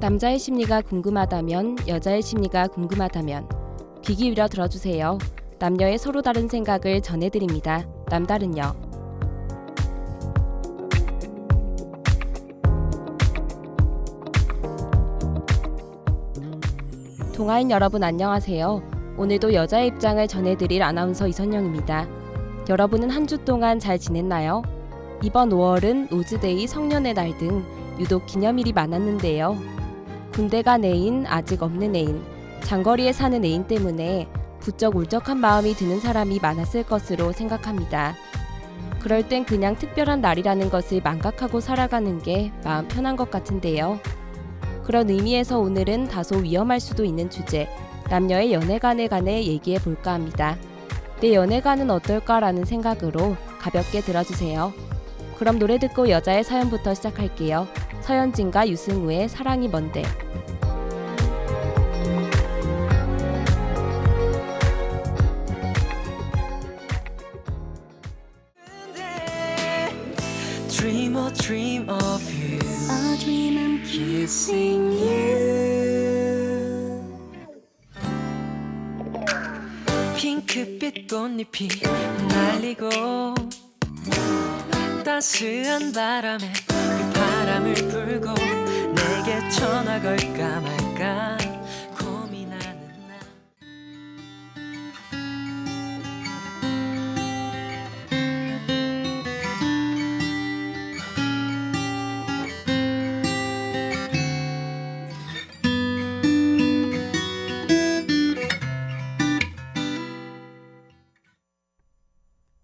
남자의 심리가 궁금하다면, 여자의 심리가 궁금하다면 귀 기울여 들어주세요. 남녀의 서로 다른 생각을 전해드립니다. 남다른요. 동아인 여러분 안녕하세요. 오늘도 여자의 입장을 전해드릴 아나운서 이선영입니다. 여러분은 한 주 동안 잘 지냈나요? 이번 5월은 로즈데이, 성년의 날 등 유독 기념일이 많았는데요. 군대 간 애인, 아직 없는 애인, 장거리에 사는 애인 때문에 부쩍 울적한 마음이 드는 사람이 많았을 것으로 생각합니다. 그럴 땐 그냥 특별한 날이라는 것을 망각하고 살아가는 게 마음 편한 것 같은데요. 그런 의미에서 오늘은 다소 위험할 수도 있는 주제, 남녀의 연애관에 관해 얘기해 볼까 합니다. 내 연애관은 어떨까라는 생각으로 가볍게 들어주세요. 그럼 노래 듣고 여자의 사연부터 시작할게요. 서현진과 유승우의 사랑이 뭔데. Dream of you. A dream I'm kissing you. 핑크빛 꽃잎이 날리고 따스한 바람에 그 바람을 불고 내게 전화 걸까 말까 고민하는 나.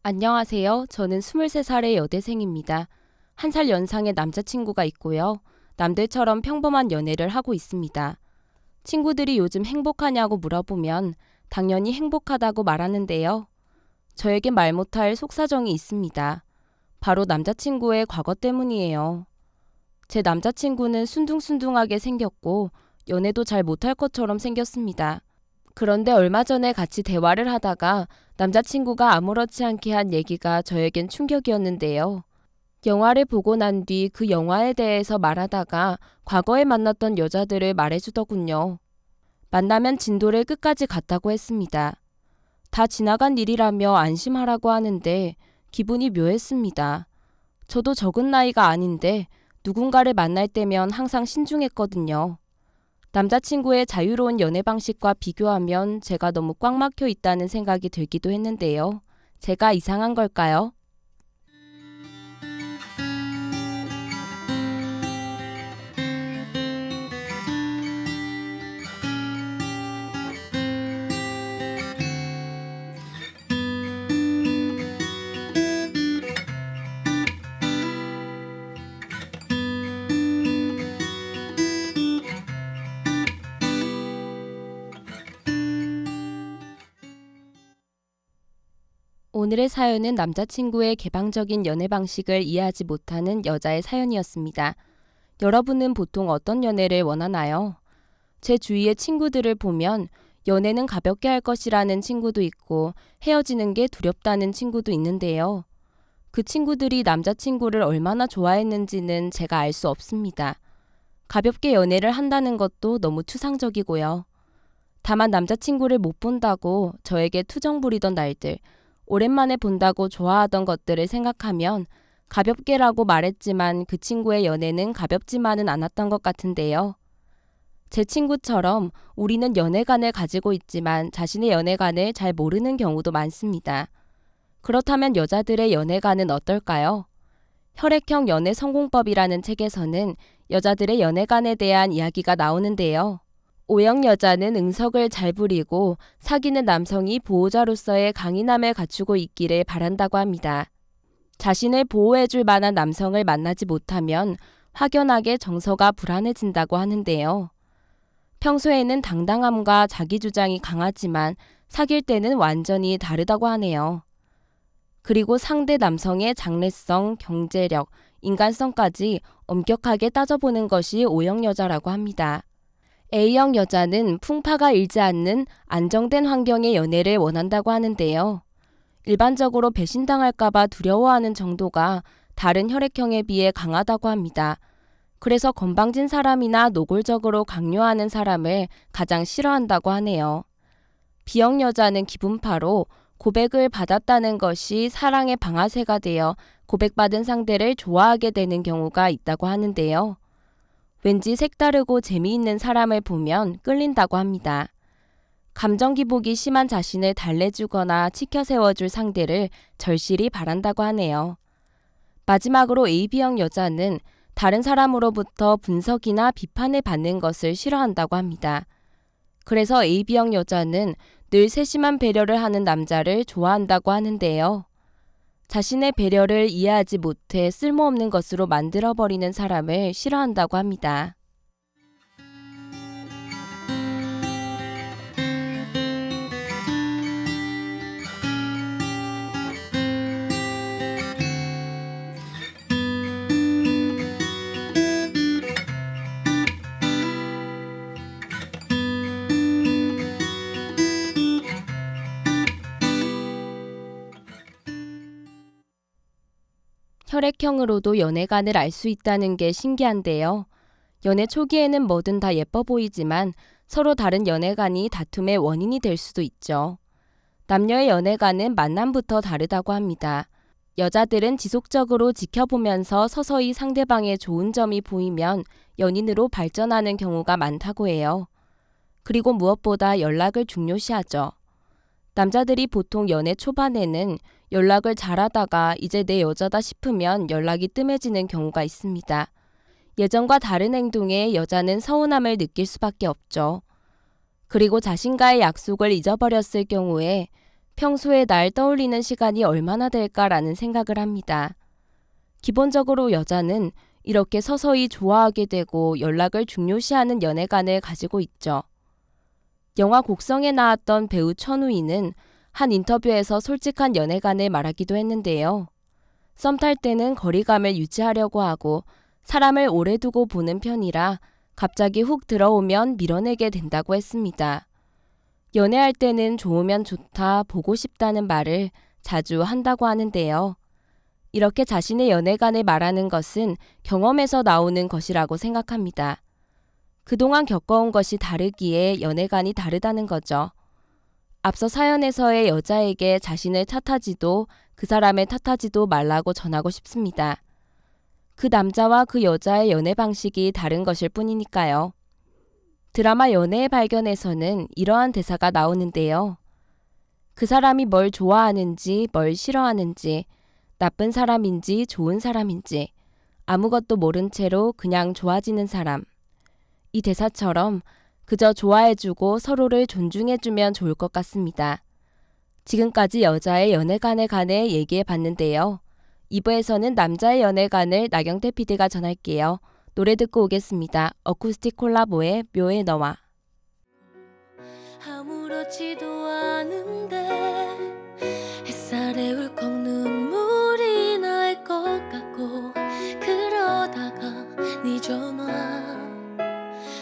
안녕하세요. 저는 23살의 여대생입니다. 1살 연상의 남자친구가 있고요. 남들처럼 평범한 연애를 하고 있습니다. 친구들이 요즘 행복하냐고 물어보면 당연히 행복하다고 말하는데요. 저에게 말 못할 속사정이 있습니다. 바로 남자친구의 과거 때문이에요. 제 남자친구는 순둥순둥하게 생겼고 연애도 잘 못할 것처럼 생겼습니다. 그런데 얼마 전에 같이 대화를 하다가 남자친구가 아무렇지 않게 한 얘기가 저에겐 충격이었는데요. 영화를 보고 난 뒤 그 영화에 대해서 말하다가 과거에 만났던 여자들을 말해주더군요. 만나면 진도를 끝까지 갔다고 했습니다. 다 지나간 일이라며 안심하라고 하는데 기분이 묘했습니다. 저도 적은 나이가 아닌데 누군가를 만날 때면 항상 신중했거든요. 남자친구의 자유로운 연애 방식과 비교하면 제가 너무 꽉 막혀 있다는 생각이 들기도 했는데요. 제가 이상한 걸까요? 오늘의 사연은 남자친구의 개방적인 연애 방식을 이해하지 못하는 여자의 사연이었습니다. 여러분은 보통 어떤 연애를 원하나요? 제 주위의 친구들을 보면 연애는 가볍게 할 것이라는 친구도 있고 헤어지는 게 두렵다는 친구도 있는데요. 그 친구들이 남자친구를 얼마나 좋아했는지는 제가 알 수 없습니다. 가볍게 연애를 한다는 것도 너무 추상적이고요. 다만 남자친구를 못 본다고 저에게 투정 부리던 날들, 오랜만에 본다고 좋아하던 것들을 생각하면 가볍게라고 말했지만 그 친구의 연애는 가볍지만은 않았던 것 같은데요. 제 친구처럼 우리는 연애관을 가지고 있지만 자신의 연애관을 잘 모르는 경우도 많습니다. 그렇다면 여자들의 연애관은 어떨까요? 혈액형 연애 성공법이라는 책에서는 여자들의 연애관에 대한 이야기가 나오는데요. O형 여자는 응석을 잘 부리고 사귀는 남성이 보호자로서의 강인함을 갖추고 있기를 바란다고 합니다. 자신을 보호해줄 만한 남성을 만나지 못하면 확연하게 정서가 불안해진다고 하는데요. 평소에는 당당함과 자기주장이 강하지만 사귈 때는 완전히 다르다고 하네요. 그리고 상대 남성의 장래성, 경제력, 인간성까지 엄격하게 따져보는 것이 O형 여자라고 합니다. A형 여자는 풍파가 일지 않는 안정된 환경의 연애를 원한다고 하는데요. 일반적으로 배신당할까봐 두려워하는 정도가 다른 혈액형에 비해 강하다고 합니다. 그래서 건방진 사람이나 노골적으로 강요하는 사람을 가장 싫어한다고 하네요. B형 여자는 기분파로 고백을 받았다는 것이 사랑의 방아쇠가 되어 고백받은 상대를 좋아하게 되는 경우가 있다고 하는데요. 왠지 색다르고 재미있는 사람을 보면 끌린다고 합니다. 감정 기복이 심한 자신을 달래주거나 치켜세워줄 상대를 절실히 바란다고 하네요. 마지막으로 AB형 여자는 다른 사람으로부터 분석이나 비판을 받는 것을 싫어한다고 합니다. 그래서 AB형 여자는 늘 세심한 배려를 하는 남자를 좋아한다고 하는데요. 자신의 배려를 이해하지 못해 쓸모없는 것으로 만들어버리는 사람을 싫어한다고 합니다. 혈액형으로도 연애관을 알 수 있다는 게 신기한데요. 연애 초기에는 뭐든 다 예뻐 보이지만 서로 다른 연애관이 다툼의 원인이 될 수도 있죠. 남녀의 연애관은 만남부터 다르다고 합니다. 여자들은 지속적으로 지켜보면서 서서히 상대방의 좋은 점이 보이면 연인으로 발전하는 경우가 많다고 해요. 그리고 무엇보다 연락을 중요시하죠. 남자들이 보통 연애 초반에는 연락을 잘하다가 이제 내 여자다 싶으면 연락이 뜸해지는 경우가 있습니다. 예전과 다른 행동에 여자는 서운함을 느낄 수밖에 없죠. 그리고 자신과의 약속을 잊어버렸을 경우에 평소에 날 떠올리는 시간이 얼마나 될까라는 생각을 합니다. 기본적으로 여자는 이렇게 서서히 좋아하게 되고 연락을 중요시하는 연애관을 가지고 있죠. 영화 곡성에 나왔던 배우 천우희는 한 인터뷰에서 솔직한 연애관을 말하기도 했는데요. 썸 탈 때는 거리감을 유지하려고 하고 사람을 오래 두고 보는 편이라 갑자기 훅 들어오면 밀어내게 된다고 했습니다. 연애할 때는 좋으면 좋다, 보고 싶다는 말을 자주 한다고 하는데요. 이렇게 자신의 연애관을 말하는 것은 경험에서 나오는 것이라고 생각합니다. 그동안 겪어온 것이 다르기에 연애관이 다르다는 거죠. 앞서 사연에서의 여자에게 자신을 탓하지도 그 사람을 탓하지도 말라고 전하고 싶습니다. 그 남자와 그 여자의 연애 방식이 다른 것일 뿐이니까요. 드라마 연애의 발견에서는 이러한 대사가 나오는데요. 그 사람이 뭘 좋아하는지, 뭘 싫어하는지, 나쁜 사람인지 좋은 사람인지 아무것도 모른 채로 그냥 좋아지는 사람. 이 대사처럼 그저 좋아해주고 서로를 존중해주면 좋을 것 같습니다. 지금까지 여자의 연애관에 관해 얘기해봤는데요. 2부에서는 남자의 연애관을 나경태 PD가 전할게요. 노래 듣고 오겠습니다. 어쿠스틱 콜라보의 묘의 너와. 아무렇지도 않은데 햇살에 울컥 눈물이 날 것 같고 그러다가 네 전화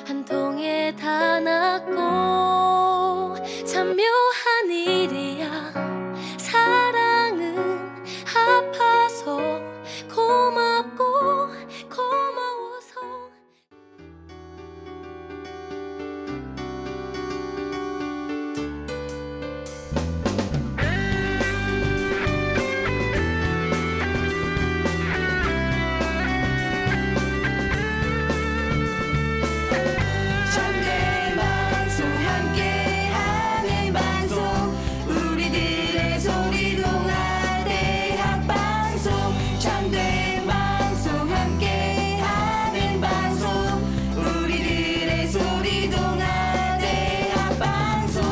한 통에 다 났고 참 묘한 일이야. 사랑은 아파서 고맙고 고마워서 참된 방송 함께하는 방송 우리들의 소리동화 대학 방송 참된 방송 함께하는 방송 우리들의 소리동화 대학 방송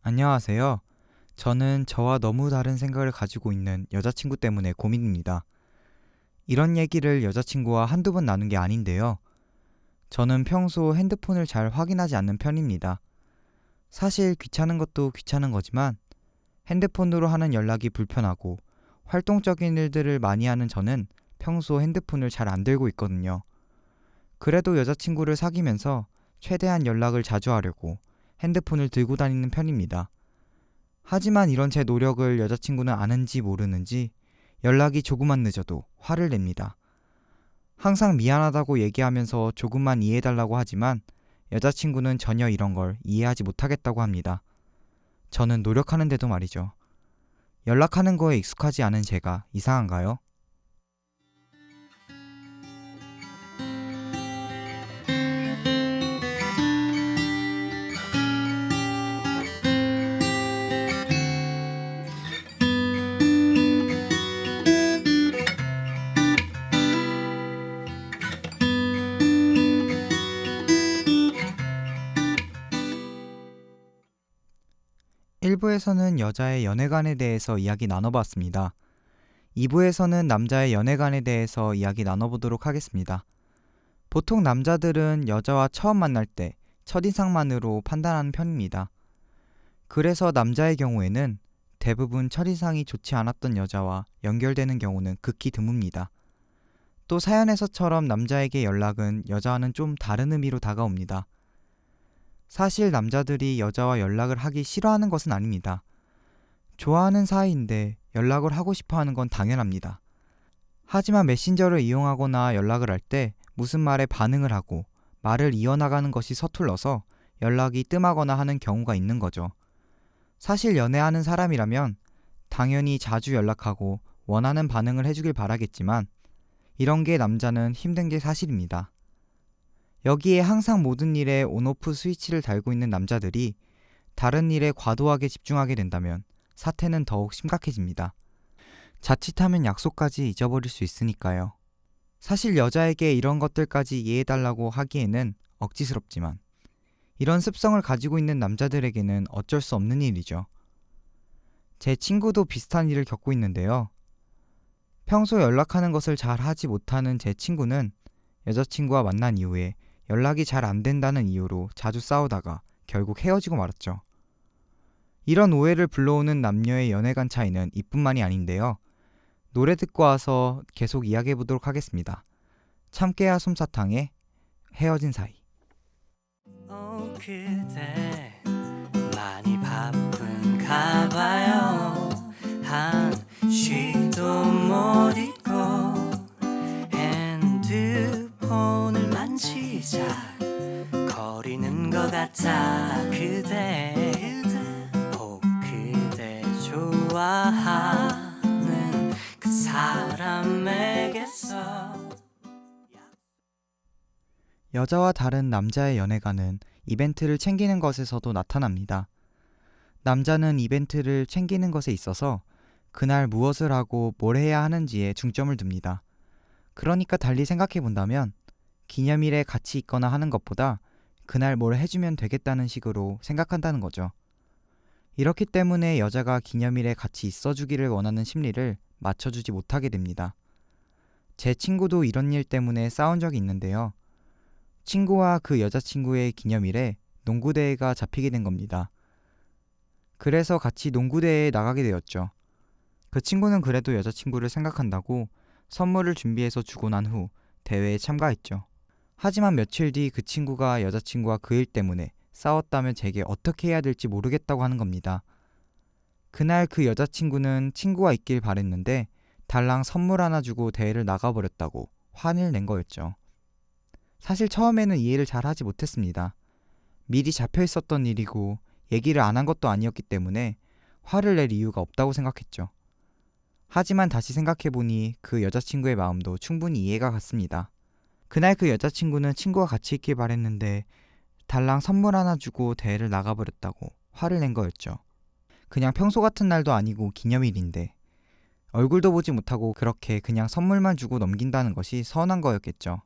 안녕하세요. 저는 저와 너무 다른 생각을 가지고 있는 여자친구 때문에 고민입니다. 이런 얘기를 여자친구와 한두 번 나눈 게 아닌데요. 저는 평소 핸드폰을 잘 확인하지 않는 편입니다. 사실 귀찮은 것도 귀찮은 거지만 핸드폰으로 하는 연락이 불편하고 활동적인 일들을 많이 하는 저는 평소 핸드폰을 잘 안 들고 있거든요. 그래도 여자친구를 사귀면서 최대한 연락을 자주 하려고 핸드폰을 들고 다니는 편입니다. 하지만 이런 제 노력을 여자친구는 아는지 모르는지 연락이 조금만 늦어도 화를 냅니다. 항상 미안하다고 얘기하면서 조금만 이해해달라고 하지만 여자친구는 전혀 이런 걸 이해하지 못하겠다고 합니다. 저는 노력하는데도 말이죠. 연락하는 거에 익숙하지 않은 제가 이상한가요? 일부에서는 여자의 연애관에 대해서 이야기 나눠봤습니다. 2부에서는 남자의 연애관에 대해서 이야기 나눠보도록 하겠습니다. 보통 남자들은 여자와 처음 만날 때 첫인상만으로 판단하는 편입니다. 그래서 남자의 경우에는 대부분 첫인상이 좋지 않았던 여자와 연결되는 경우는 극히 드뭅니다. 또 사연에서처럼 남자에게 연락은 여자와는 좀 다른 의미로 다가옵니다. 사실 남자들이 여자와 연락을 하기 싫어하는 것은 아닙니다. 좋아하는 사이인데 연락을 하고 싶어 하는 건 당연합니다. 하지만 메신저를 이용하거나 연락을 할 때 무슨 말에 반응을 하고 말을 이어나가는 것이 서툴러서 연락이 뜸하거나 하는 경우가 있는 거죠. 사실 연애하는 사람이라면 당연히 자주 연락하고 원하는 반응을 해주길 바라겠지만 이런 게 남자는 힘든 게 사실입니다. 여기에 항상 모든 일에 온오프 스위치를 달고 있는 남자들이 다른 일에 과도하게 집중하게 된다면 사태는 더욱 심각해집니다. 자칫하면 약속까지 잊어버릴 수 있으니까요. 사실 여자에게 이런 것들까지 이해해달라고 하기에는 억지스럽지만 이런 습성을 가지고 있는 남자들에게는 어쩔 수 없는 일이죠. 제 친구도 비슷한 일을 겪고 있는데요. 평소 연락하는 것을 잘 하지 못하는 제 친구는 여자친구와 만난 이후에 연락이 잘 안 된다는 이유로 자주 싸우다가 결국 헤어지고 말았죠. 이런 오해를 불러오는 남녀의 연애관 차이는 이뿐만이 아닌데요. 노래 듣고 와서 계속 이야기해보도록 하겠습니다. 참깨야 솜사탕의 헤어진 사이. 그대 많이 바쁜가 봐요. 한쉬도 못 잊고 핸드폰을 만지작 거리는 것 같아. 그대 혹 그대 좋아하는 그 사람에게서. 여자와 다른 남자의 연애관은 이벤트를 챙기는 것에서도 나타납니다. 남자는 이벤트를 챙기는 것에 있어서 그날 무엇을 하고 뭘 해야 하는지에 중점을 둡니다. 그러니까 달리 생각해 본다면 기념일에 같이 있거나 하는 것보다 그날 뭘 해주면 되겠다는 식으로 생각한다는 거죠. 이렇기 때문에 여자가 기념일에 같이 있어주기를 원하는 심리를 맞춰주지 못하게 됩니다. 제 친구도 이런 일 때문에 싸운 적이 있는데요. 친구와 그 여자친구의 기념일에 농구대회가 잡히게 된 겁니다. 그래서 같이 농구대회에 나가게 되었죠. 그 친구는 그래도 여자친구를 생각한다고 선물을 준비해서 주고 난 후 대회에 참가했죠. 하지만 며칠 뒤 그 친구가 여자친구와 그 일 때문에 싸웠다면 제게 어떻게 해야 될지 모르겠다고 하는 겁니다. 그날 그 여자친구는 친구와 있길 바랬는데 달랑 선물 하나 주고 대회를 나가버렸다고 화를 낸 거였죠. 사실 처음에는 이해를 잘 하지 못했습니다. 미리 잡혀 있었던 일이고 얘기를 안 한 것도 아니었기 때문에 화를 낼 이유가 없다고 생각했죠. 하지만 다시 생각해보니 그 여자친구의 마음도 충분히 이해가 갔습니다. 그날 그 여자친구는 친구와 같이 있길 바랬는데 달랑 선물 하나 주고 대회를 나가버렸다고 화를 낸 거였죠. 그냥 평소 같은 날도 아니고 기념일인데 얼굴도 보지 못하고 그렇게 그냥 선물만 주고 넘긴다는 것이 서운한 거였겠죠.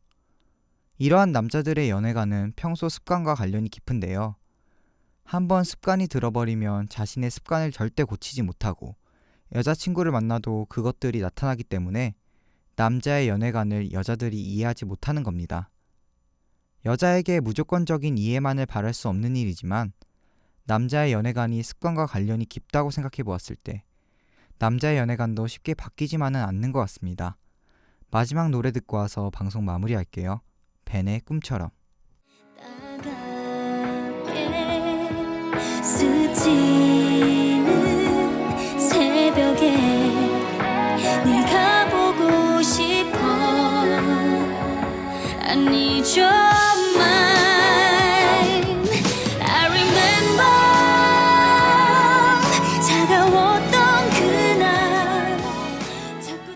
이러한 남자들의 연애관은 평소 습관과 관련이 깊은데요. 한번 습관이 들어버리면 자신의 습관을 절대 고치지 못하고 여자친구를 만나도 그것들이 나타나기 때문에 남자의 연애관을 여자들이 이해하지 못하는 겁니다. 여자에게 무조건적인 이해만을 바랄 수 없는 일이지만 남자의 연애관이 습관과 관련이 깊다고 생각해 보았을 때 남자의 연애관도 쉽게 바뀌지만은 않는 것 같습니다. 마지막 노래 듣고 와서 방송 마무리할게요. 벤의 꿈처럼. 따갑게 스치는 새벽에 네가 보고 싶어 I need your mind I remember 차가웠던 그날 자꾸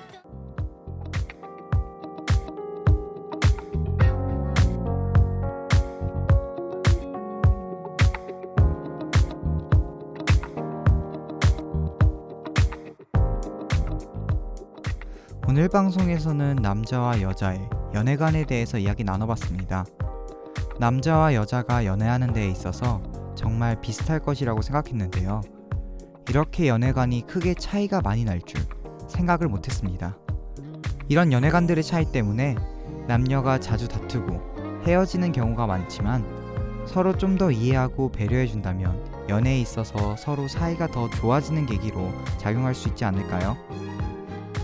오늘 방송에서는 남자와 여자의 연애관에 대해서 이야기 나눠봤습니다. 남자와 여자가 연애하는 데에 있어서 정말 비슷할 것이라고 생각했는데요. 이렇게 연애관이 크게 차이가 많이 날 줄 생각을 못했습니다. 이런 연애관들의 차이 때문에 남녀가 자주 다투고 헤어지는 경우가 많지만 서로 좀 더 이해하고 배려해준다면 연애에 있어서 서로 사이가 더 좋아지는 계기로 작용할 수 있지 않을까요?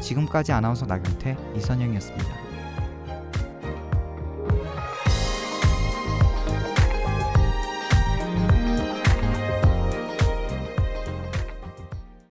지금까지 아나운서 나경태, 이선영이었습니다.